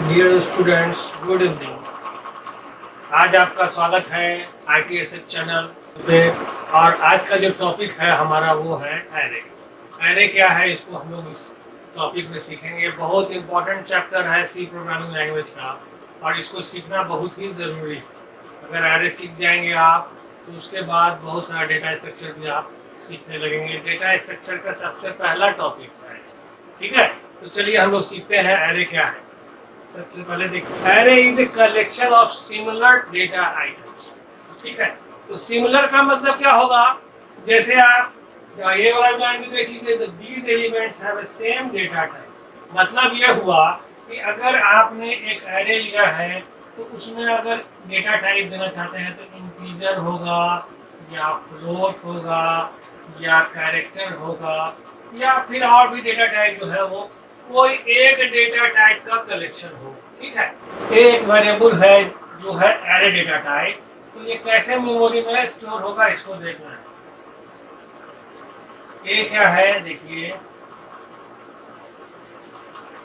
Dear students, good evening. आज आपका स्वागत है ITSH चैनल पे। और आज का जो टॉपिक है हमारा वो है एरे। एरे क्या है, इसको हम लोग इस टॉपिक में सीखेंगे। बहुत इंपॉर्टेंट चैप्टर है सी प्रोग्रामिंग लैंग्वेज का, और इसको सीखना बहुत ही ज़रूरी है। अगर एरे सीख जाएंगे आप तो उसके बाद बहुत सारा डेटा स्ट्रक्चर भी आप सीखने लगेंगे। डेटा स्ट्रक्चर का सबसे पहला टॉपिक है, ठीक है। तो चलिए हम लोग सीखते हैं एरे क्या है। सबसे पहले देखिए, array is a collection of similar data items, ठीक है। तो सिमिलर का मतलब क्या होगा, जैसे आप ये वाला लाइन भी देख लीजिए, तो these elements have a same data type. मतलब ये हुआ कि अगर आपने एक एरे लिया है तो उसमें अगर डेटा टाइप देना चाहते हैं तो इंटीजर होगा या फ्लोट होगा या कैरेक्टर होगा, या फिर और भी डेटा टाइप जो है वो कोई एक डेटा टाइप का कलेक्शन हो, ठीक है। एक वेरिएबल है जो है एरे डेटा टाइप, तो ये कैसे मेमोरी में स्टोर होगा इसको देखना है। ये क्या है, देखिए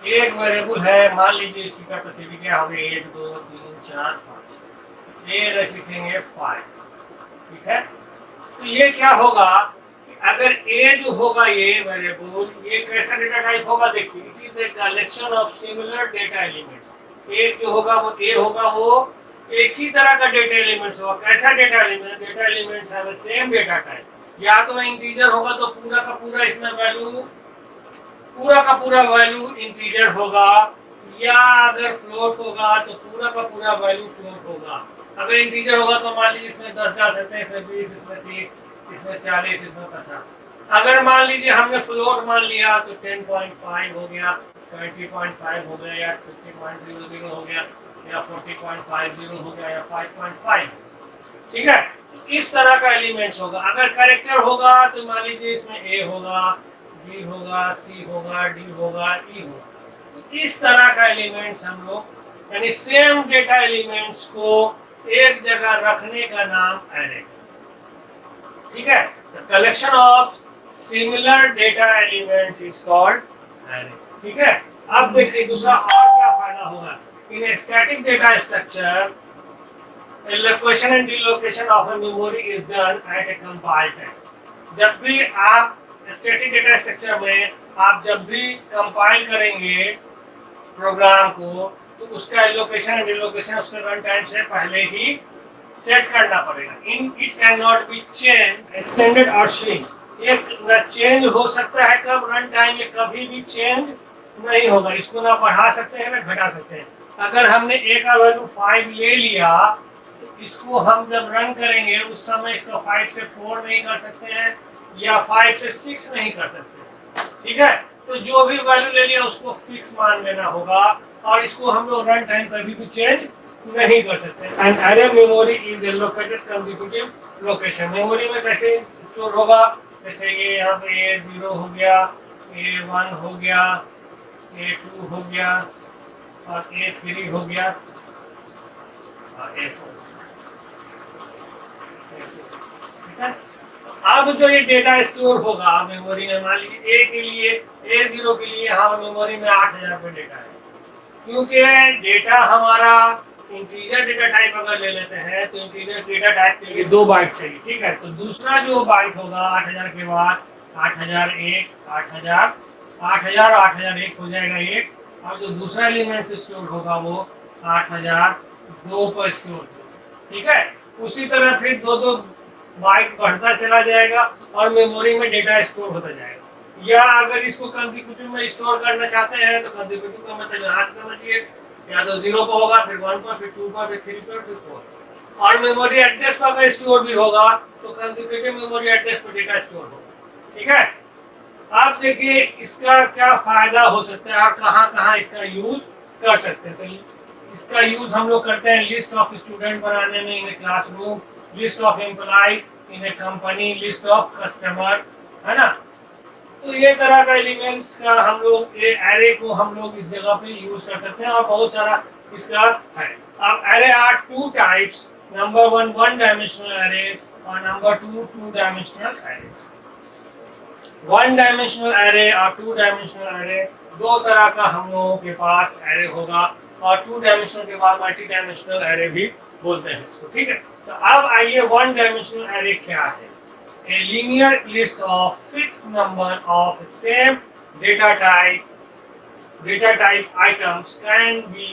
एक वेरिएबल है, मान लीजिए इसकी कैपेसिटी क्या होगी 1 2 3 4 5, ये रख लिखेंगे 5, ठीक है। तो ये क्या होगा, अगर ए जो होगा ये वेरिएबल, ये कैसा डेटा टाइप होगा, देखिए it is a collection of similar data element. एक जो होगा वो ए होगा, वो एक ही तरह का डेटा एलिमेंट्स होगा। कैसा data element, data elements have same data type. या तो इंटीजर होगा तो पूरा का पूरा इसमें वैल्यू, पूरा का पूरा वैल्यू इंटीजर होगा, या अगर फ्लोट होगा तो पूरा का पूरा वैल्यू फ्लोट होगा। अगर इंटीजर होगा तो मान लीजिए इसमें 10 डाल सकते हैं, इसमें 20, इसमें 30, इसमें 40, इसमें 50। अगर मान लीजिए हमने फ्लोट मान लिया तो 10.5 हो गया, 20.5 हो गया, या 50.00 हो गया, या 40.50 हो गया, या 5.5, ठीक है। तो इस तरह का एलिमेंट्स होगा। अगर कैरेक्टर होगा तो मान लीजिए इसमें ए होगा, बी होगा, सी होगा, डी होगा, ई होगा। तो इस तरह का एलिमेंट्स हम लोग, यानी सेम डेटा एलिमेंट्स को एक जगह रखने का नाम एरे, ठीक है। The collection of similar data elements is called array, ठीक है। अब देखिए दूसरा और क्या फायदा होगा। In a static data structure location and deallocation of a memory is done at a compile time. जब भी आप स्टैटिक डेटा स्ट्रक्चर में आप जब भी कंपाइल करेंगे प्रोग्राम को, तो उसका लोकेशन एंड डिलोकेशन उसके रन टाइम से पहले ही सेट करना पड़ेगा। In it can not be change, extended और श्रिंक। ये न चेंज हो सकता है कब, रन टाइम में कभी भी चेंज नहीं होगा। इसको ना बढ़ा सकते हैं ना घटा सकते हैं। अगर हमने ए का वैल्यू 5 ले लिया तो इसको हम जब रन करेंगे उस समय इसका 5 से 4 नहीं कर सकते हैं, या 5 से 6 नहीं कर सकते, ठीक है। तो जो भी वैल्यू ले लिया उसको फिक्स मान लेना होगा, और इसको हम लोग रन टाइम कभी भी चेंज नहीं कर सकते। And array memory is located consecutive location. Memory में कैसे स्टोर होगा, जैसे ये यहाँ पे A0 हो गया, A1 हो गया, A2 हो गया, और A3 हो गया, और A4, ठीक है। अब जो ये डेटा स्टोर होगा मेमोरी में, मान लीजिए ए के लिए, A0 के लिए यहाँ मेमोरी में 8000 का डेटा है। क्योंकि डेटा हमारा इंटीजर डेटा टाइप अगर ले लेते हैं तो इंटीजर डेटा टाइप के लिए 2 बाइट चाहिए, ठीक है। तो दूसरा जो बाइट होगा 8000 के बाद 8001, 8000, 8000 और 8001 हो जाएगा एक, और जो दूसरा एलिमेंट स्टोर होगा वो 8002 पर स्टोर, ठीक है। उसी तरह फिर 2-2 बाइट बढ़ता चला जाएगा और मेमोरी में डेटा स्टोर होता जाएगा। या अगर इसको कंसेक्यूटिव में स्टोर करना चाहते हैं तो कंसेक्यूटिव का मतलब यहाँ से समझिए, या तो 0 पर होगा, फिर 1 पर, फिर 2 पर, फिर 3 पर, फिर 4। और मेमोरी एड्रेस पर अगर स्टोर भी होगा तो कंसेक्यूटिव मेमोरी एड्रेस पर डेटा स्टोर होगा, ठीक है। अब देखिए इसका क्या फायदा हो सकता है और कहाँ-कहाँ इसका यूज कर सकते हैं। तो इसका यूज हम लोग करते हैं लिस्ट ऑफ स्टूडेंट बनाने में in a classroom, list of employ in a company, list of customer, है ना। तो ये तरह का एलिमेंट्स का हम लोग ये एरे को हम लोग इस जगह पे यूज कर सकते हैं, और बहुत सारा इसका है। अब array are 2 types, number 1 1 dimensional array, और number 2 2 dimensional array. 1 dimensional array और 2 डायमेंशनल एरे, दो तरह का हम लोगों के पास एरे होगा। और 2 डायमेंशनल के बाद मल्टी डायमेंशनल एरे भी बोलते हैं इसको, ठीक है। तो अब आइए 1 डायमेंशनल एरे क्या है। A linear list of fixed number of same data type items can be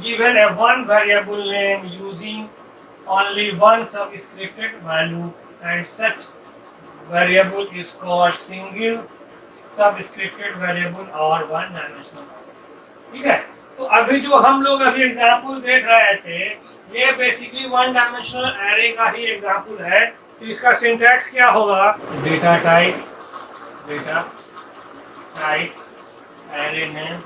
given a one variable name using only one subscripted value, and such variable is called single subscripted variable or one dimensional। ठीक है। तो अभी जो हम लोग अभी example देख रहे थे ये बेसिकली 1 डायमेंशनल एरे का ही एग्जाम्पल है। तो इसका सिंटैक्स क्या होगा, डेटा टाइप एरे नेम,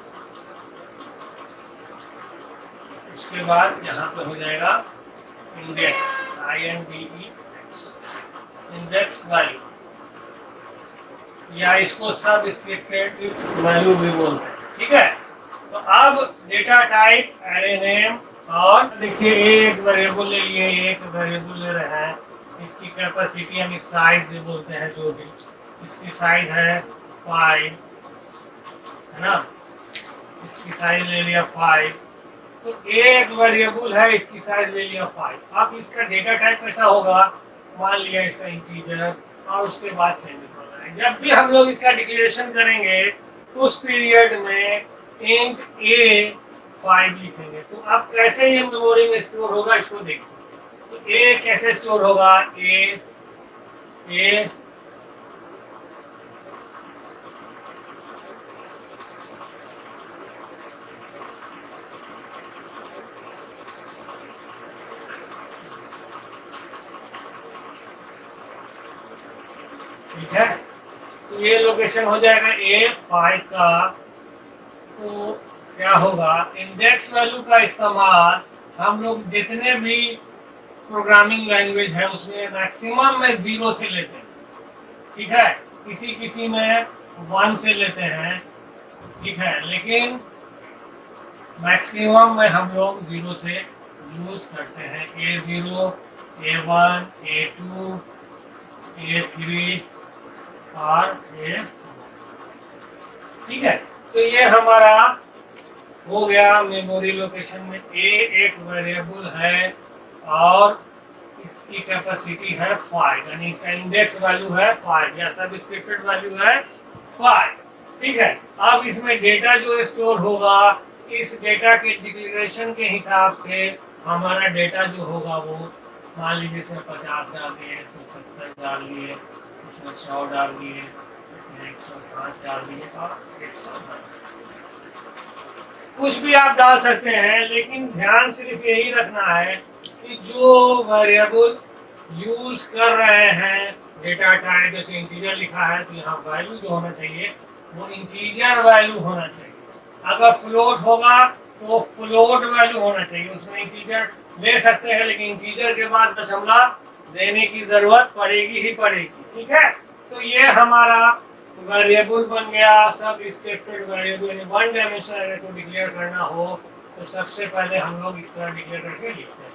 उसके बाद यहाँ पे हो जाएगा इंडेक्स इंडेक्स वैल्यू, या इसको सब स्क्रिप्टेड वैल्यू भी बोलते हैं, ठीक है। तो अब डेटा टाइप एरे नेम, और देखिए एक वेरिएबल ले लिए, एक वेरिएबल ले रहे हैं, इसकी कैपेसिटी यानी साइज भी बोलते हैं, जो भी इसकी साइज है 5 है ना, इसकी साइज ले लिया 5। तो एक वेरिएबल है, इसकी साइज ले लिया 5। अब इसका डेटा टाइप कैसा होगा, मान लिया इसका इंटीजर और उसके बाद सेमीकोलन है। जब भी हम लोग इसका डिक्लेरेशन करेंगे उस पीरियड में इंट ए 5 लिखेंगे। तो अब कैसे ये मेमोरी में स्टोर होगा इसको देखिए। तो ए कैसे स्टोर होगा, ए ठीक है। तो ये लोकेशन हो जाएगा A5 का। तो क्या होगा, इंडेक्स वैल्यू का इस्तेमाल हम लोग जितने भी प्रोग्रामिंग लैंग्वेज है उसमें मैक्सिमम में 0 से लेते हैं, ठीक है। किसी में 1 से लेते हैं, ठीक है, लेकिन मैक्सिमम में हम लोग 0 से यूज करते हैं। A0, A1, A2, A3 और A, ठीक है। तो ये हमारा हो गया मेमोरी लोकेशन में। ए एक वेरिएबल है और इसकी कैपेसिटी है 5, यानी इसका इंडेक्स वैल्यू है 5 या सब स्क्रिप्टेड वैल्यू है 5, ठीक है। अब इसमें डेटा जो स्टोर होगा, इस डेटा के डिक्लेरेशन के हिसाब से हमारा डेटा जो होगा वो मान लीजिए इसमें 50 डाल दिए, इसमें 70 डाल दिए, इसमें 100 डाल दिए, इसमें 105 डाल दिए और 110, कुछ भी आप डाल सकते हैं। लेकिन ध्यान सिर्फ यही रखना है कि जो वेरिएबल यूज कर रहे हैं डेटा टाइप, जैसे इंटीजर लिखा है तो यहाँ वैल्यू जो होना चाहिए वो इंटीजर वैल्यू होना चाहिए। अगर फ्लोट होगा तो फ्लोट वैल्यू होना चाहिए, उसमें इंटीजर ले सकते हैं लेकिन इंटीजर के बाद दशमलव देने की जरूरत पड़ेगी ही पड़ेगी, ठीक है। तो ये हमारा वेरिएबल बन गया, सब स्क्रिप्टेड वेरिएबल। 1 डायमेंशनल एरे को डिक्लेयर करना हो तो सबसे पहले हम लोग इस तरह डिक्लेयर करके लिखते हैं।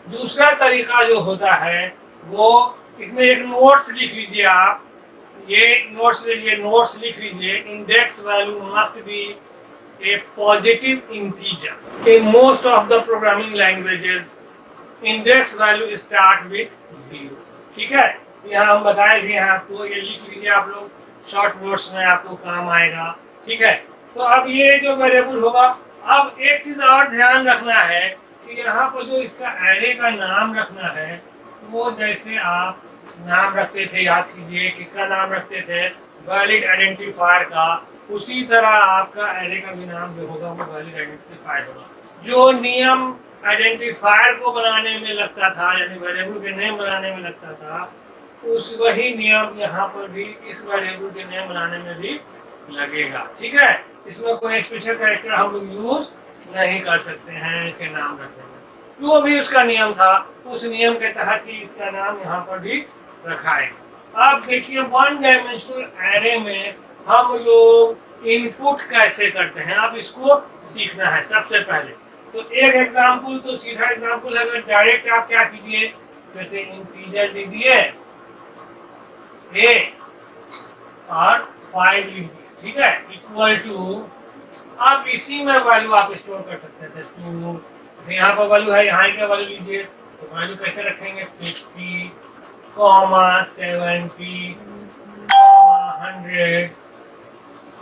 दूसरा तरीका जो होता है वो, इसमें एक नोट्स लिख लीजिए आप, ये नोट्स लीजिए, नोट्स लिख लीजिए, index value must be A positive integer. In most of the programming languages index value start with 0, ठीक है। यहाँ हम बताए थे आपको, ये लिख लीजिए आप लोग, शॉर्ट नोट्स में आपको काम आएगा, ठीक है। तो अब ये जो वेरिएबल होगा, अब एक चीज और ध्यान रखना है कि यहाँ पर जो इसका एरे का नाम रखना है वो जैसे आप नाम रखते थे, याद कीजिए किसका नाम रखते थे, वैलिड आइडेंटिफायर का, उसी तरह आपका एरे का भी नाम जो होगा वो वैलिड आइडेंटिफायर होगा। जो नियम आइडेंटिफायर को बनाने में लगता था, यानी वेरिएबल के नेम बनाने में लगता था, उस वही नियम यहाँ पर भी इस वेरिएबल के नेम बनाने में भी लगेगा, ठीक है। इसमें कोई स्पेशल कैरेक्टर हम लोग यूज नहीं कर सकते हैं इसके नाम रखने में, जो भी उसका नियम था उस नियम के तहत ही इसका नाम यहाँ पर भी रखा है। अब देखिए 1 डायमेंशनल एरे में हम लोग इनपुट कैसे करते हैं, अब इसको सीखना है सबसे पहले। तो एक एग्जाम्पल, तो सीधा एग्जाम्पल, अगर डायरेक्ट आप क्या कीजिए, जैसे इंटीजर लिख दिए ए और 5 लिख दिए, ठीक है, इक्वल टू, आप इसी में वैल्यू आप स्टोर कर सकते थे टू, यहाँ पर वैल्यू है, यहाँ क्या वैल्यू लीजिए, तो वैल्यू कैसे रखेंगे 50, 70,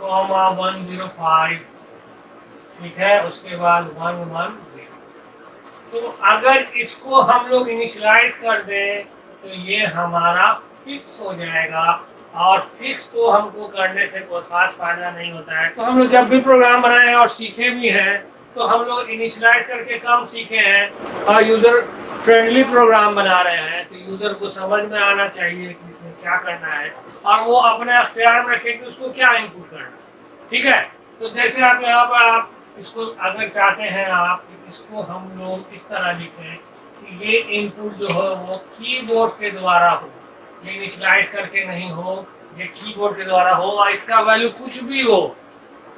100, 105, ठीक है, उसके बाद 110। तो अगर इसको हम लोग इनिशियलाइज कर दें तो ये हमारा फिक्स हो जाएगा, और फिक्स तो हमको करने से कोई खास फायदा नहीं होता है। तो हम लोग जब भी प्रोग्राम बनाए और सीखे भी हैं तो हम लोग इनिशियलाइज करके कम सीखे हैं और यूजर फ्रेंडली प्रोग्राम बना रहे हैं, तो यूजर को समझ में आना चाहिए कि इसमें क्या करना है और वो अपने अख्तियार में रखे कि उसको क्या इनपुट करना है। ठीक है, तो जैसे आप यहाँ पर आप इसको अगर चाहते हैं आप इसको हम लोग इस तरह लिखें कि ये इनपुट जो है वो कीबोर्ड के द्वारा हो, ये इनिशियलाइज करके नहीं हो, ये कीबोर्ड के द्वारा हो और इसका वैल्यू कुछ भी हो,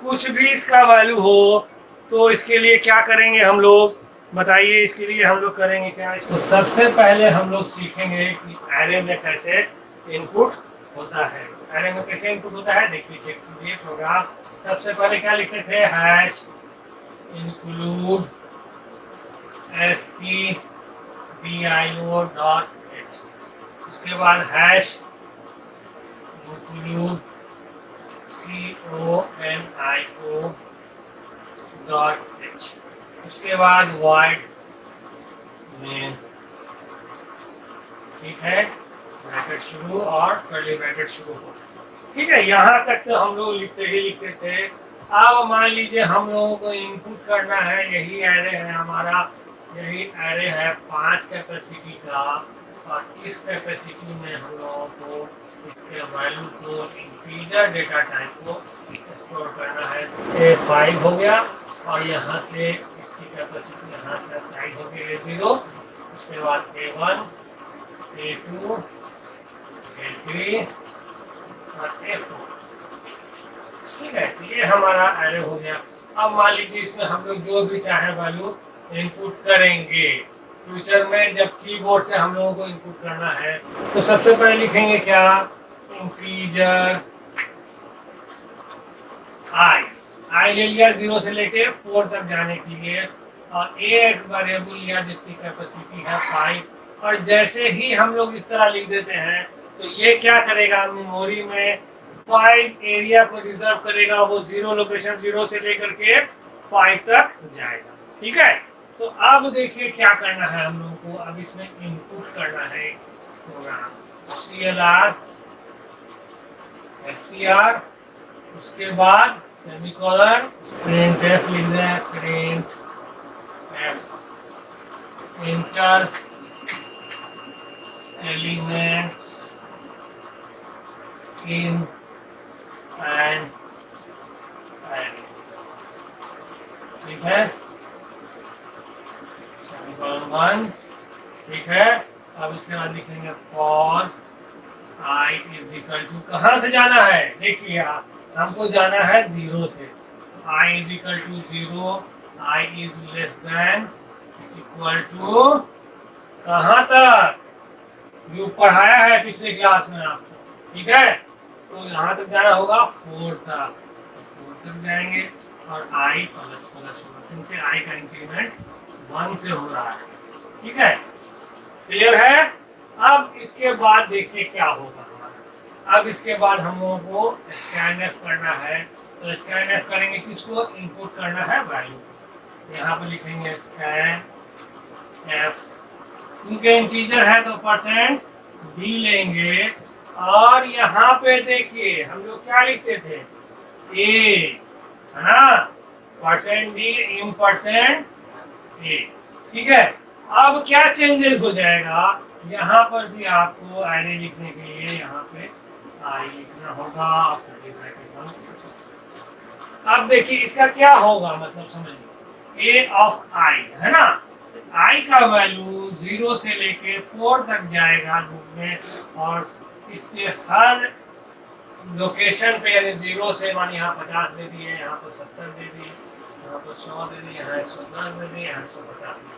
कुछ भी इसका वैल्यू हो, तो इसके लिए क्या करेंगे हम लोग, बताइए। इसके लिए हम लोग करेंगे क्या, इसको सबसे पहले हम लोग सीखेंगे कि एरे में कैसे इनपुट होता है। एरे में कैसे इनपुट होता है देखिए, चेक कीजिए प्रोग्राम। सबसे पहले क्या लिखते थे, hash include stdio dot h, उसके बाद hash include conio dot h, उसके बाद void main, ठीक है, ब्रैकेट शुरू और कर्ली ब्रैकेट शुरू हो। ठीक है, यहाँ तक तो हम लोग लिखते थे। अब मान लीजिए हम लोगों को इनपुट करना है, यही एरे है हमारा, यही एरे है 5 कैपेसिटी का, और इस कैपेसिटी में हम लोगों को इसके वैल्यू को इंटीजर डेटा टाइप को स्टोर करना है। ये 5 हो गया और यहाँ से इसकी कैपेसिटी यहाँ से साइज हो गई A0, उसके बाद A1, A2, A3 और A4। ठीक है, ये हमारा एरे हो गया। अब मान लीजिए इसमें हम लोग जो भी चाहे वैल्यू इनपुट करेंगे, फ्यूचर में जब कीबोर्ड से हम लोगों को इनपुट करना है तो सबसे पहले लिखेंगे क्या, इंटीजर आई ले लिया 0 से लेके 4 तक जाने के लिए, और एक वेरिएबल लिया जिसकी कैपेसिटी है 5, और जैसे ही हम लोग इस तरह लिख देते हैं तो ये क्या करेगा, मेमोरी में 5 एरिया को रिजर्व करेगा, वो 0 लोकेशन 0 से लेकर के 5 तक जाएगा। ठीक है, तो अब देखिए क्या करना है हम लोगों को, अब इसमें इनपुट करना है प्रोग्राम CLR SCR, उसके बाद सेमीकोलन, printf लिख दें, printf inter elements in and array, ठीक है, सेमीकोलन 1, ठीक है। अब इसके बाद लिखेंगे for i is equal to, कहाँ से जाना है देखिए आप, हमको जाना है 0 से, i is equal to 0, i is less than equal to कहाँ तक, जो पढ़ाया है पिछले क्लास में आपको, ठीक है, तो यहाँ तक जाना होगा 4 तक, 4 तक जाएंगे और i प्लस प्लस होगा, क्योंकि i का इंक्रीमेंट 1 से हो रहा है। ठीक है, क्लियर है। अब इसके बाद देखिए क्या होगा हमारा, अब इसके बाद हम लोगों को स्कैनएफ करना है, तो स्कैनएफ करेंगे किसको, इनपुट करना है वैल्यू, यहाँ पे लिखेंगे स्कैन एफ, क्योंकि इंटीजर है तो %d लेंगे, और यहाँ पे देखिए हम लोग क्या लिखते थे, a है ना, %d इन %a, ठीक है। अब क्या चेंजेस हो जाएगा, यहाँ पर भी आपको एरे लिखने के लिए यहाँ पे i लिखना होगा। अब देखिए इसका क्या होगा, मतलब समझिए, a ऑफ i है ना, i का वैल्यू 0 से लेके 4 तक जाएगा लूप में, और इसके हर लोकेशन पे, यानी 0 से मान यहाँ 50 दे दिए, यहाँ पर 70 दे दिए, यहाँ पर 100 दे दिए, यहाँ 110 दे दिए, यहाँ 150 दे दिए,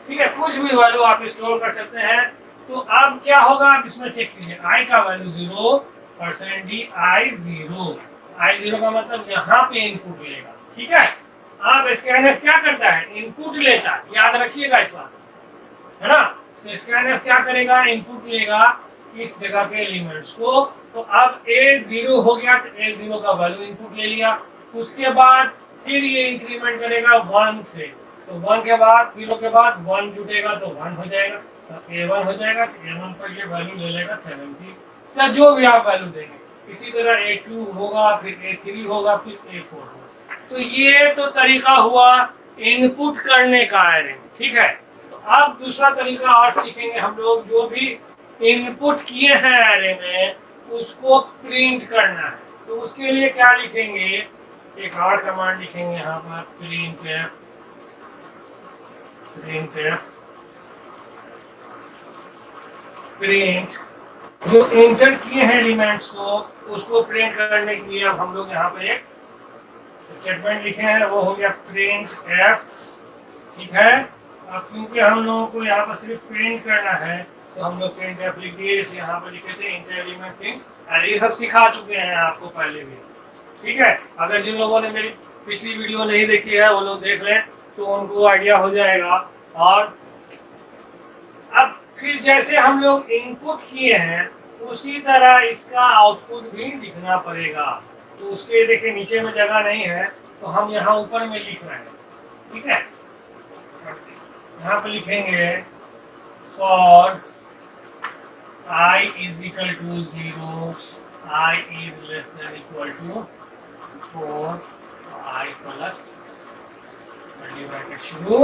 ठीक है, कुछ भी वैल्यू आप स्टोर कर सकते हैं। तो अब क्या होगा, आप इसमें चेक कीजिए, i का वैल्यू 0, %d i 0, I0 का मतलब यहाँ पे इनपुट लेगा, ठीक है। अब स्कैनफ क्या करता है, इनपुट लेता है, याद रखिएगा इस बात, है ना। तो स्कैनफ क्या करेगा, इनपुट लेगा इस जगह के एलिमेंट्स को। तो अब A0 हो गया, तो A0 का वैल्यू इनपुट ले लिया। उसके बाद फिर ये इंक्रीमेंट करेगा 1 से, तो 1 के बाद 0 के बाद 1 जुटेगा तो 1 हो जाएगा, तो A1 हो जाएगा। तो A1 पर ये वैल्यू ले लेगा 70, या जो भी आप वैल्यू देंगे। इसी तरह A2 होगा, फिर A3 होगा, फिर A4 होगा। तो ये तो तरीका हुआ इनपुट करने का एरे में, ठीक है। तो अब दूसरा तरीका और सीखेंगे हम लोग, जो भी इनपुट किए हैं एरे में उसको प्रिंट करना है। तो उसके लिए क्या लिखेंगे, एक और कमांड लिखेंगे यहाँ पर, प्रिंटफ प्रिंट जो एंटर किए हैं एलिमेंट्स को उसको प्रिंट करने के लिए अब हम लोग यहाँ पर एक स्टेटमेंट लिखे हैं, वो हो गया प्रिंट एफ, ठीक है। अब क्योंकि हम लोगों को यहाँ पर सिर्फ प्रिंट करना है तो हम लोग प्रिंट एफ लिख दिए। जैसे यहाँ पर लिखे थे इंटर एलिमेंट्स इन, ये सब सिखा चुके हैं आपको पहले भी, ठीक है। अगर जिन लोगों ने मेरी पिछली वीडियो नहीं देखी है वो लोग देख लें तो उनको आइडिया हो जाएगा। और अब फिर जैसे हम लोग इनपुट किए हैं उसी तरह इसका आउटपुट भी लिखना पड़ेगा। तो उसके देखिए नीचे में जगह नहीं है तो हम यहाँ ऊपर में लिख रहे हैं, ठीक है। यहाँ पे लिखेंगे for I is equal to 0, I is less than equal to 4, I plus शुरू।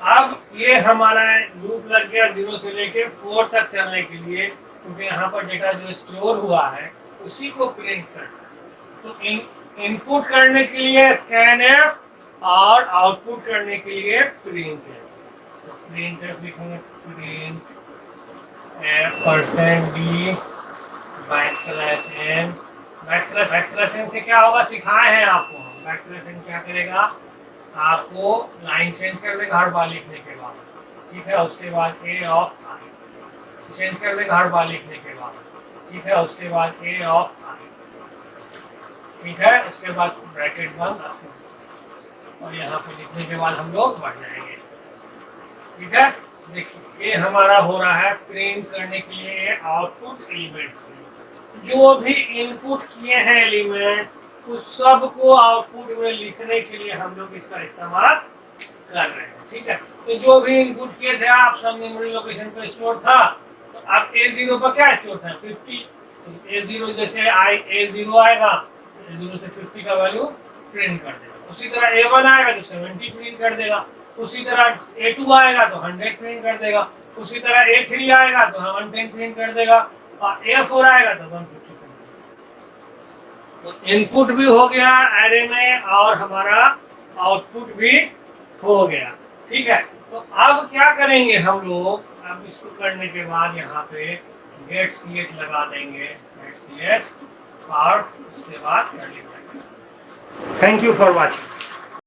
अब ये हमारा लूप लग गया 0 से लेके 4 तक चलने के लिए, क्योंकि यहाँ पर डेटा जो स्टोर हुआ है उसी को प्रिंट करना है। तो इनपुट करने के लिए स्कैनफ और आउटपुट करने के लिए प्रिंटफ। तो प्रिंटफ लिखेंगे print %d \n। Backslash n से क्या होगा सिखाए हैं आपको। बैकस्लैश n क्या करेगा, आपको लाइन चेंज कर देगा हर बार लिखने के बाद, ठीक है। उसके बाद A ऑफ I चेंज कर देगा हर बार लिखने के बाद, ठीक है। उसके बाद A ऑफ I, ठीक है। उसके बाद ब्रैकेट बंद और यहाँ पे लिखने के बाद हम लोग बढ़ जाएंगे, ठीक है। देखिए ये हमारा हो रहा है प्रिंट करने के लिए आउटपुट एलिमेंट्स। जो भी इनपुट किए हैं एलिमेंट उस सब को आउटपुट में लिखने के लिए हम लोग इसका इस्तेमाल कर रहे हैं, ठीक है। तो जो भी इनपुट किए थे आप सब मेमोरी लोकेशन पर स्टोर था। तो अब A0 पर क्या स्टोर था 50। तो A0 जैसे A0 आएगा A0 से 50 का वैल्यू प्रिंट कर देगा। उसी तरह A1 आएगा तो 70 प्रिंट कर देगा। उसी तरह A2 आएगा तो 100 प्रिंट कर देगा। उसी तरह A3 आएगा तो 110 प्रिंट कर देगा और A4 आएगा तो 150 प्रिंट कर देगा। तो इनपुट भी हो गया एरे में और हमारा आउटपुट भी हो गया, ठीक है। तो अब क्या करेंगे हम लोग, अब इसको करने के बाद यहाँ पे गेट ch लगा देंगे, गेट ch और उसके बाद कर लेंगे। Thank you for watching.